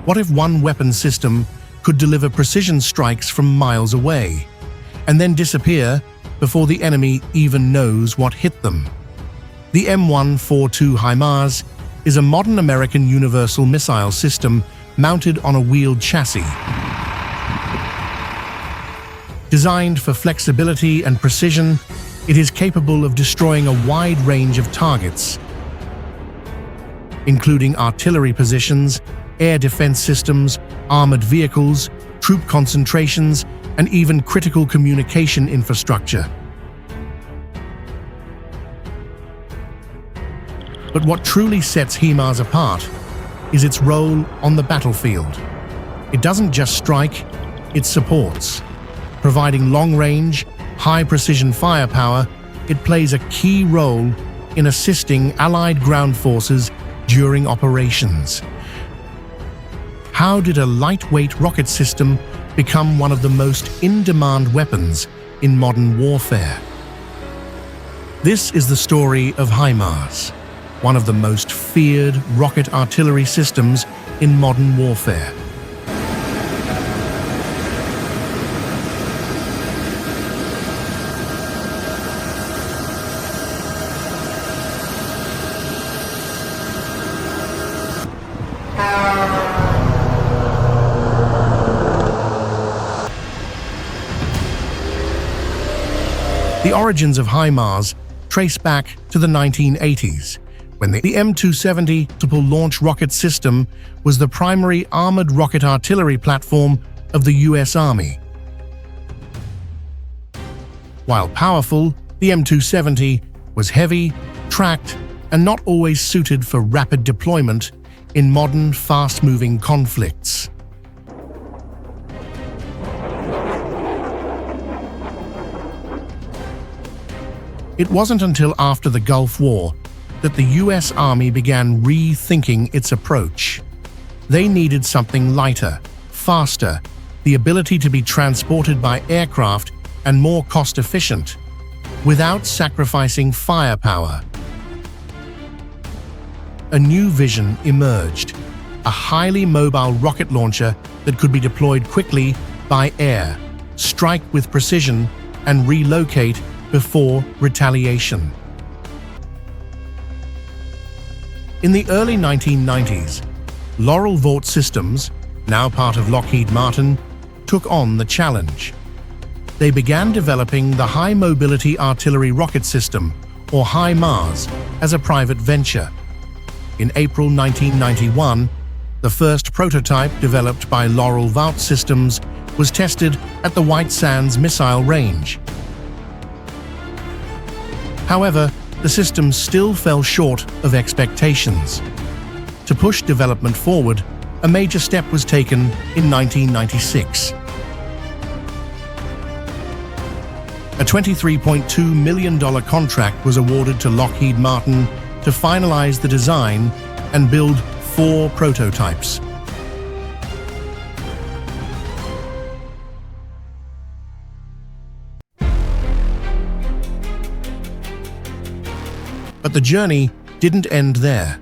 What if one weapon system could deliver precision strikes from miles away, and then disappear before the enemy even knows what hit them? The M142 HIMARS is a modern American universal missile system mounted on a wheeled chassis. Designed for flexibility and precision, it is capable of destroying a wide range of targets, including artillery positions, air defense systems, armored vehicles, troop concentrations, and even critical communication infrastructure. But what truly sets HIMARS apart is its role on the battlefield. It doesn't just strike, it supports. Providing long-range, high-precision firepower, it plays a key role in assisting Allied ground forces during operations. How did a lightweight rocket system become one of the most in-demand weapons in modern warfare? This is the story of HIMARS, one of the most feared rocket artillery systems in modern warfare. The origins of HIMARS trace back to the 1980s, when the M270 multiple launch rocket system was the primary armored rocket artillery platform of the US Army. While powerful, the M270 was heavy, tracked, and not always suited for rapid deployment in modern, fast-moving conflicts. It wasn't until after the Gulf War that the US Army began rethinking its approach. They needed something lighter, faster, the ability to be transported by aircraft, and more cost-efficient, without sacrificing firepower. A new vision emerged, a highly mobile rocket launcher that could be deployed quickly by air, strike with precision, and relocate before retaliation. In the early 1990s, Laurel Vought Systems, now part of Lockheed Martin, took on the challenge. They began developing the High Mobility Artillery Rocket System, or HIMARS, as a private venture. In April 1991, the first prototype developed by Laurel Vought Systems was tested at the White Sands Missile Range. However, the system still fell short of expectations. To push development forward, a major step was taken in 1996. A $23.2 million contract was awarded to Lockheed Martin to finalize the design and build 4 prototypes. But the journey didn't end there.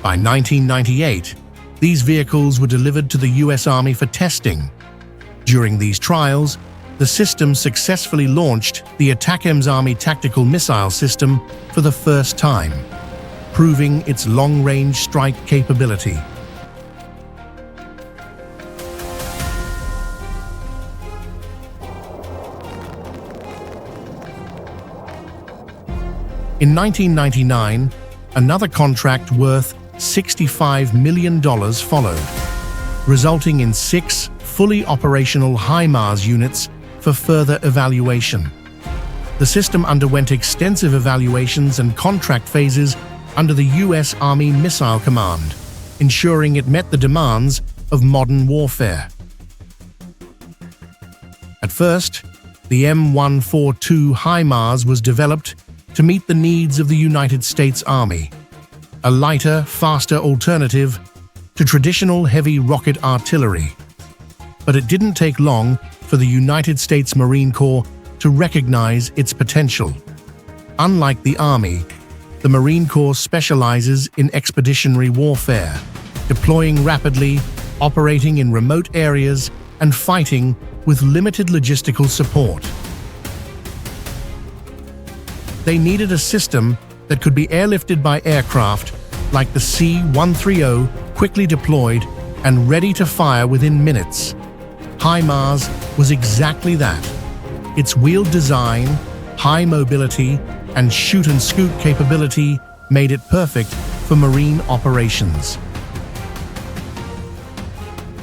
By 1998, these vehicles were delivered to the US Army for testing. During these trials, the system successfully launched the ATACMS Army Tactical Missile System for the first time, proving its long-range strike capability. In 1999, another contract worth $65 million followed, resulting in 6 fully operational HIMARS units for further evaluation. The system underwent extensive evaluations and contract phases under the US Army Missile Command, ensuring it met the demands of modern warfare. At first, the M142 HIMARS was developed to meet the needs of the United States Army, a lighter, faster alternative to traditional heavy rocket artillery. But it didn't take long for the United States Marine Corps to recognize its potential. Unlike the Army, the Marine Corps specializes in expeditionary warfare, deploying rapidly operating in remote areas and fighting with limited logistical support. They needed a system that could be airlifted by aircraft like the C-130, quickly deployed and ready to fire within minutes. HIMARS was exactly that. Its wheeled design, high mobility, and shoot-and-scoot capability made it perfect for marine operations.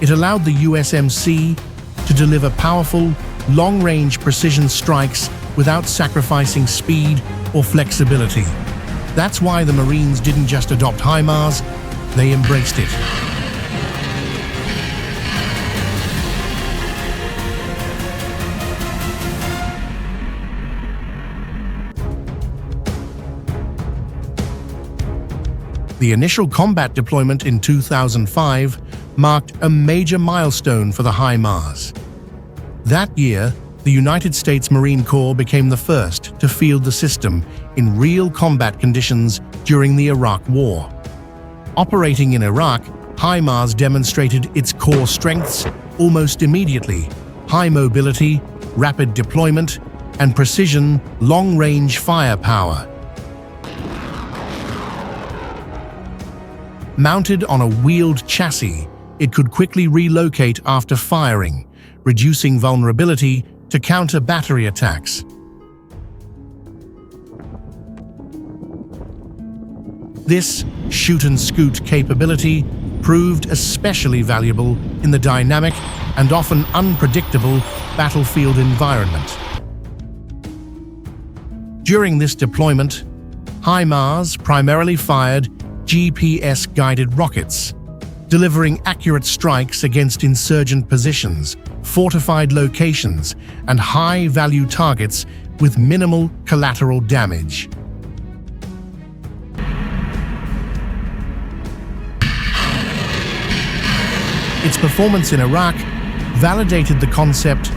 It allowed the USMC to deliver powerful, long-range precision strikes without sacrificing speed or flexibility. That's why the Marines didn't just adopt HIMARS, they embraced it. The initial combat deployment in 2005 marked a major milestone for the HIMARS. That year, the United States Marine Corps became the first to field the system in real combat conditions during the Iraq War. Operating in Iraq, HIMARS demonstrated its core strengths almost immediately: high mobility, rapid deployment, and precision, long-range firepower. Mounted on a wheeled chassis, it could quickly relocate after firing, reducing vulnerability to counter battery attacks. This shoot-and-scoot capability proved especially valuable in the dynamic and often unpredictable battlefield environment. During this deployment, HIMARS primarily fired GPS-guided rockets, delivering accurate strikes against insurgent positions, fortified locations, and high-value targets with minimal collateral damage. Its performance in Iraq validated the concept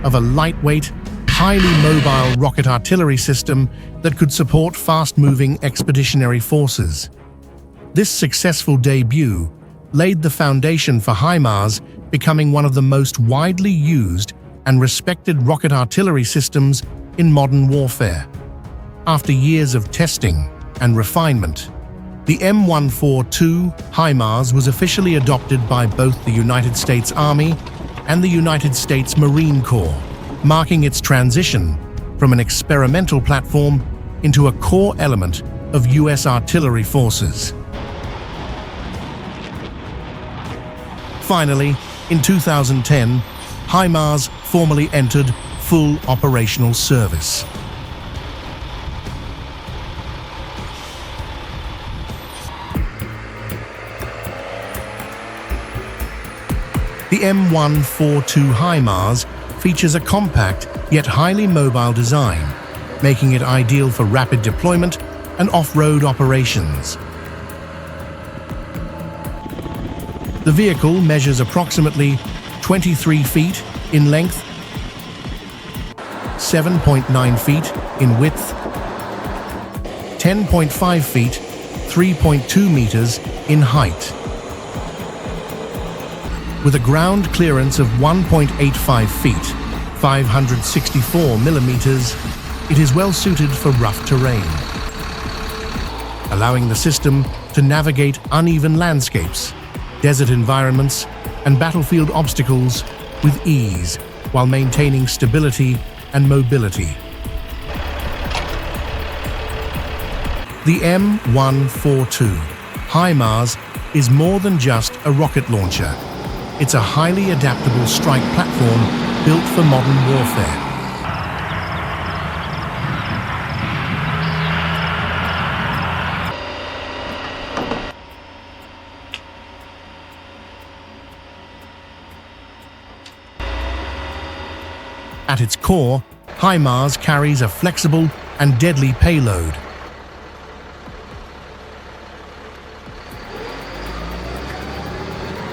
of a lightweight, highly mobile rocket artillery system that could support fast-moving expeditionary forces. This successful debut laid the foundation for HIMARS becoming one of the most widely used and respected rocket artillery systems in modern warfare. After years of testing and refinement, the M142 HIMARS was officially adopted by both the United States Army and the United States Marine Corps, marking its transition from an experimental platform into a core element of U.S. artillery forces. Finally, in 2010, HIMARS formally entered full operational service. The M142 HIMARS features a compact yet highly mobile design, making it ideal for rapid deployment and off-road operations. The vehicle measures approximately 23 feet in length, 7.9 feet in width, 10.5 feet, 3.2 meters in height. With a ground clearance of 1.85 feet, 564 millimeters, it is well suited for rough terrain, allowing the system to navigate uneven landscapes, desert environments, and battlefield obstacles with ease while maintaining stability and mobility. The M142 HIMARS is more than just a rocket launcher. It's a highly adaptable strike platform built for modern warfare. At its core, HIMARS carries a flexible and deadly payload.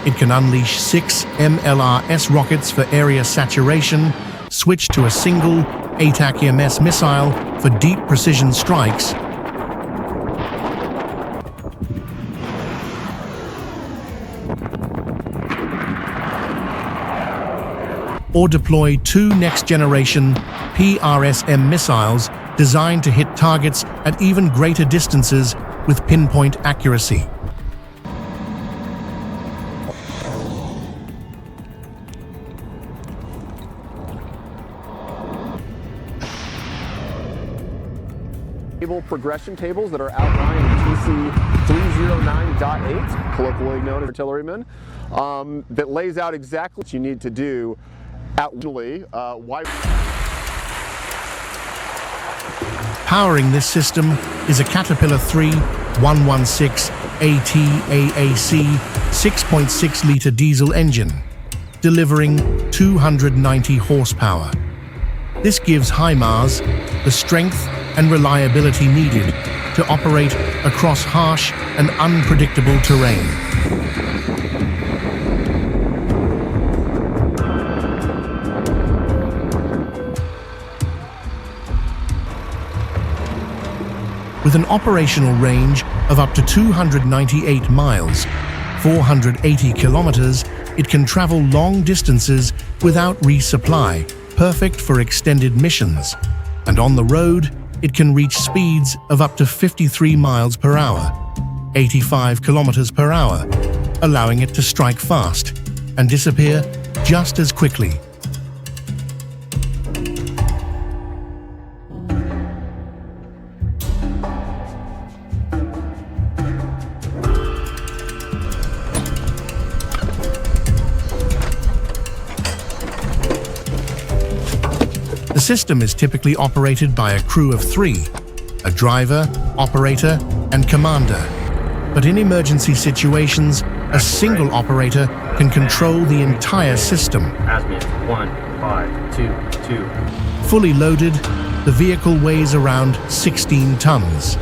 It can unleash 6 MLRS rockets for area saturation, switch to a single ATACMS missile for deep precision strikes, or deploy 2 next-generation PrSM missiles designed to hit targets at even greater distances with pinpoint accuracy. Progression tables that are outlined in TC 309.8, colloquially known as artilleryman, that lays out exactly what you need to do Powering this system is a Caterpillar 116 ATAC 6.6-liter diesel engine, delivering 290 horsepower. This gives HIMARS the strength and reliability needed to operate across harsh and unpredictable terrain. With an operational range of up to 298 miles, 480 kilometers, it can travel long distances without resupply, perfect for extended missions. And on the road, it can reach speeds of up to 53 miles per hour, 85 kilometers per hour, allowing it to strike fast and disappear just as quickly. The system is typically operated by a crew of 3, a driver, operator, and commander. But in emergency situations, a single operator can control the entire system. Azimuth 1522. Fully loaded, the vehicle weighs around 16 tons.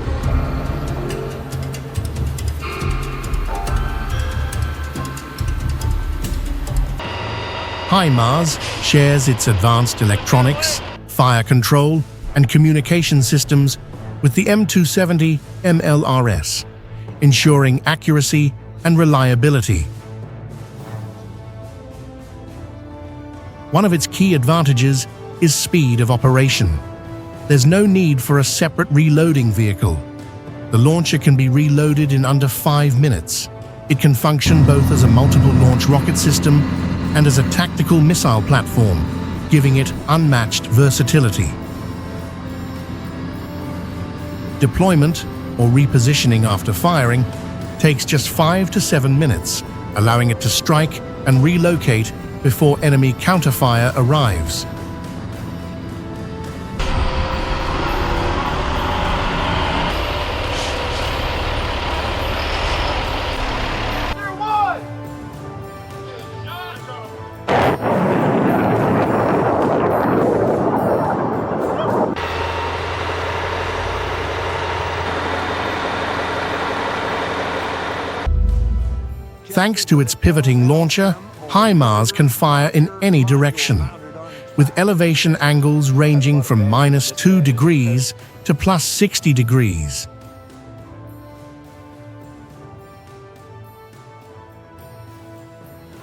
HIMARS shares its advanced electronics, fire control, and communication systems with the M270 MLRS, ensuring accuracy and reliability. One of its key advantages is speed of operation. There's no need for a separate reloading vehicle. The launcher can be reloaded in under 5 minutes. It can function both as a multiple launch rocket system and as a tactical missile platform, giving it unmatched versatility. Deployment, or repositioning after firing, takes just 5 to 7 minutes, allowing it to strike and relocate before enemy counterfire arrives. Thanks to its pivoting launcher, HIMARS can fire in any direction, with elevation angles ranging from -2 degrees to +60 degrees.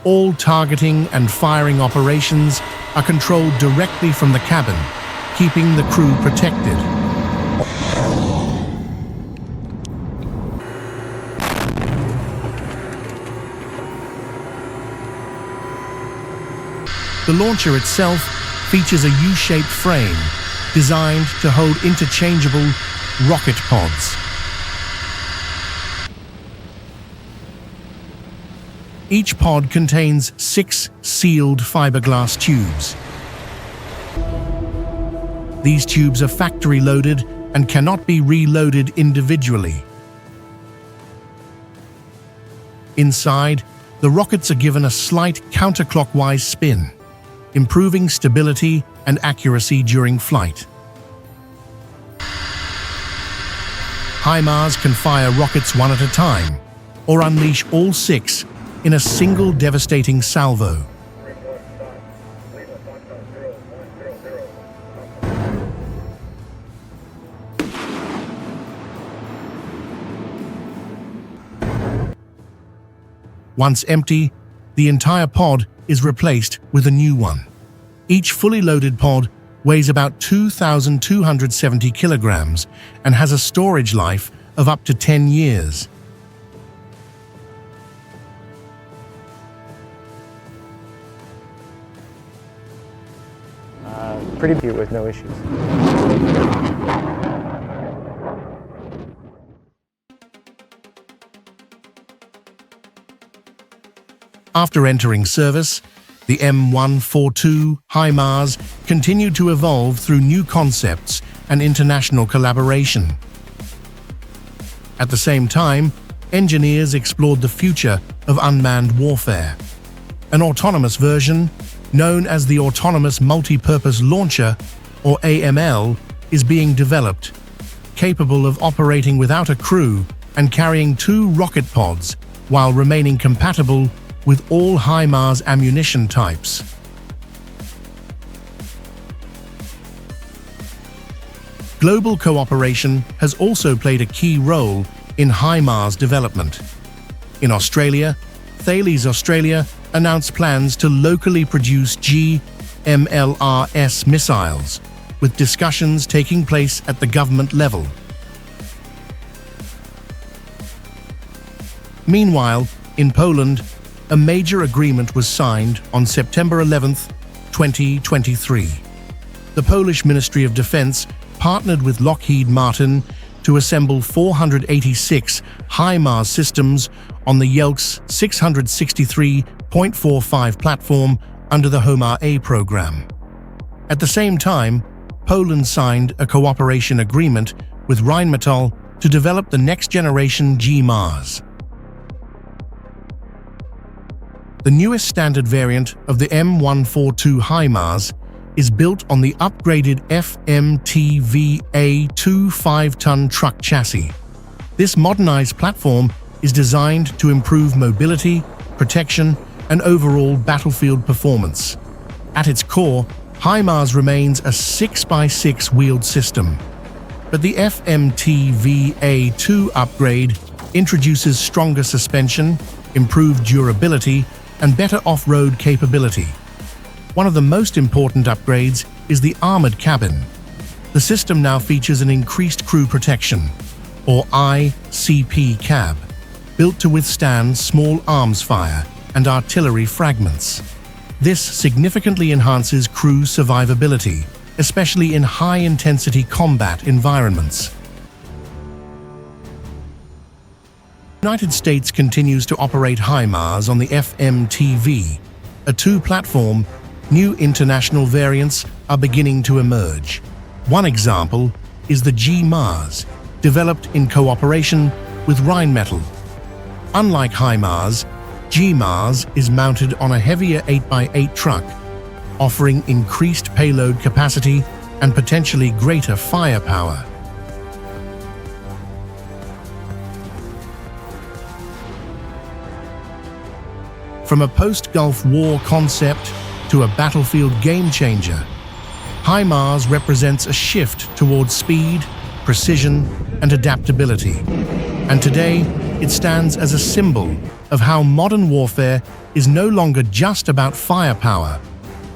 All targeting and firing operations are controlled directly from the cabin, keeping the crew protected. The launcher itself features a U-shaped frame designed to hold interchangeable rocket pods. Each pod contains 6 sealed fiberglass tubes. These tubes are factory-loaded and cannot be reloaded individually. Inside, the rockets are given a slight counterclockwise spin, improving stability and accuracy during flight. HIMARS can fire rockets one at a time, or unleash all 6 in a single devastating salvo. Once empty, the entire pod is replaced with a new one. Each fully loaded pod weighs about 2,270 kilograms and has a storage life of up to 10 years. Pretty cute with no issues. After entering service, the M142 HIMARS continued to evolve through new concepts and international collaboration. At the same time, engineers explored the future of unmanned warfare. An autonomous version, known as the Autonomous Multi-Purpose Launcher, or AML, is being developed, capable of operating without a crew and carrying 2 rocket pods while remaining compatible with all HIMARS ammunition types. Global cooperation has also played a key role in HIMARS development. In Australia, Thales Australia announced plans to locally produce GMLRS missiles, with discussions taking place at the government level. Meanwhile, in Poland, a major agreement was signed on September 11, 2023. The Polish Ministry of Defense partnered with Lockheed Martin to assemble 486 HIMARS systems on the Yelks 663.45 platform under the HIMARS program. At the same time, Poland signed a cooperation agreement with Rheinmetall to develop the next-generation GMLRS. The newest standard variant of the M142 HIMARS is built on the upgraded FMTV-A2 5-ton truck chassis. This modernized platform is designed to improve mobility, protection, and overall battlefield performance. At its core, HIMARS remains a 6x6 wheeled system, but the FMTV-A2 upgrade introduces stronger suspension, improved durability, and better off-road capability. One of the most important upgrades is the armored cabin. The system now features an increased crew protection, or ICP cab, built to withstand small arms fire and artillery fragments. This significantly enhances crew survivability, especially in high-intensity combat environments. The United States continues to operate HIMARS on the FMTV, a 2-platform. New international variants are beginning to emerge. One example is the GMLRS, developed in cooperation with Rheinmetall. Unlike HIMARS, GMLRS is mounted on a heavier 8x8 truck, offering increased payload capacity and potentially greater firepower. From a post-Gulf War concept to a battlefield game-changer, HIMARS represents a shift towards speed, precision, and adaptability. And today, it stands as a symbol of how modern warfare is no longer just about firepower,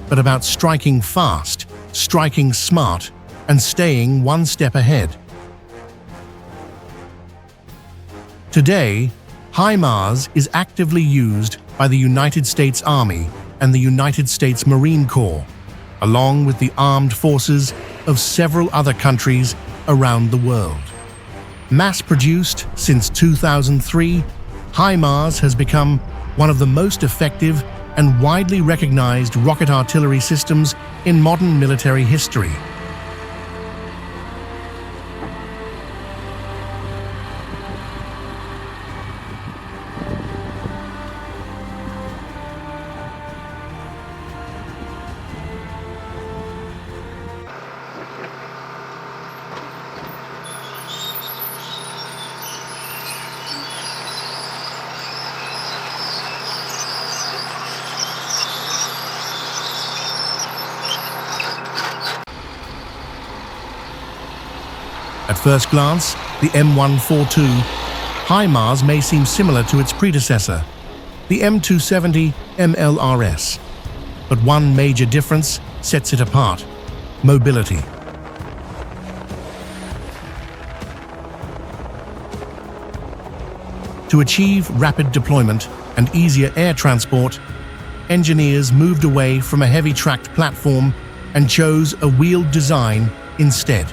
but about striking fast, striking smart, and staying one step ahead. Today, HIMARS is actively used by the United States Army and the United States Marine Corps, along with the armed forces of several other countries around the world. Mass-produced since 2003, HIMARS has become one of the most effective and widely recognized rocket artillery systems in modern military history. At first glance, the M142 HIMARS may seem similar to its predecessor, the M270 MLRS. But one major difference sets it apart: mobility. To achieve rapid deployment and easier air transport, engineers moved away from a heavy-tracked platform and chose a wheeled design instead.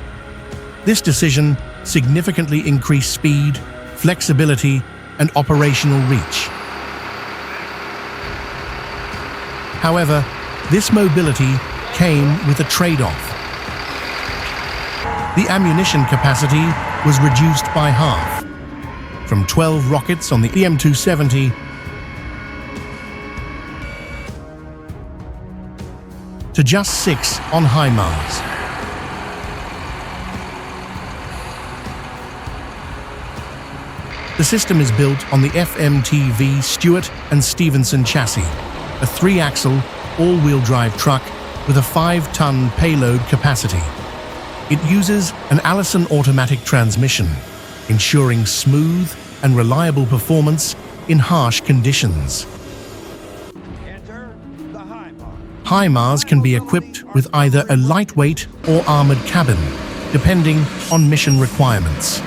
This decision significantly increased speed, flexibility, and operational reach. However, this mobility came with a trade-off. The ammunition capacity was reduced by half, from 12 rockets on the M270 to just 6 on HIMARS. The system is built on the FMTV Stewart and Stevenson chassis, a 3-axle, all-wheel drive truck with a 5-ton payload capacity. It uses an Allison automatic transmission, ensuring smooth and reliable performance in harsh conditions. Enter the HIMARS. HIMARS can be equipped with either a lightweight or armored cabin, depending on mission requirements.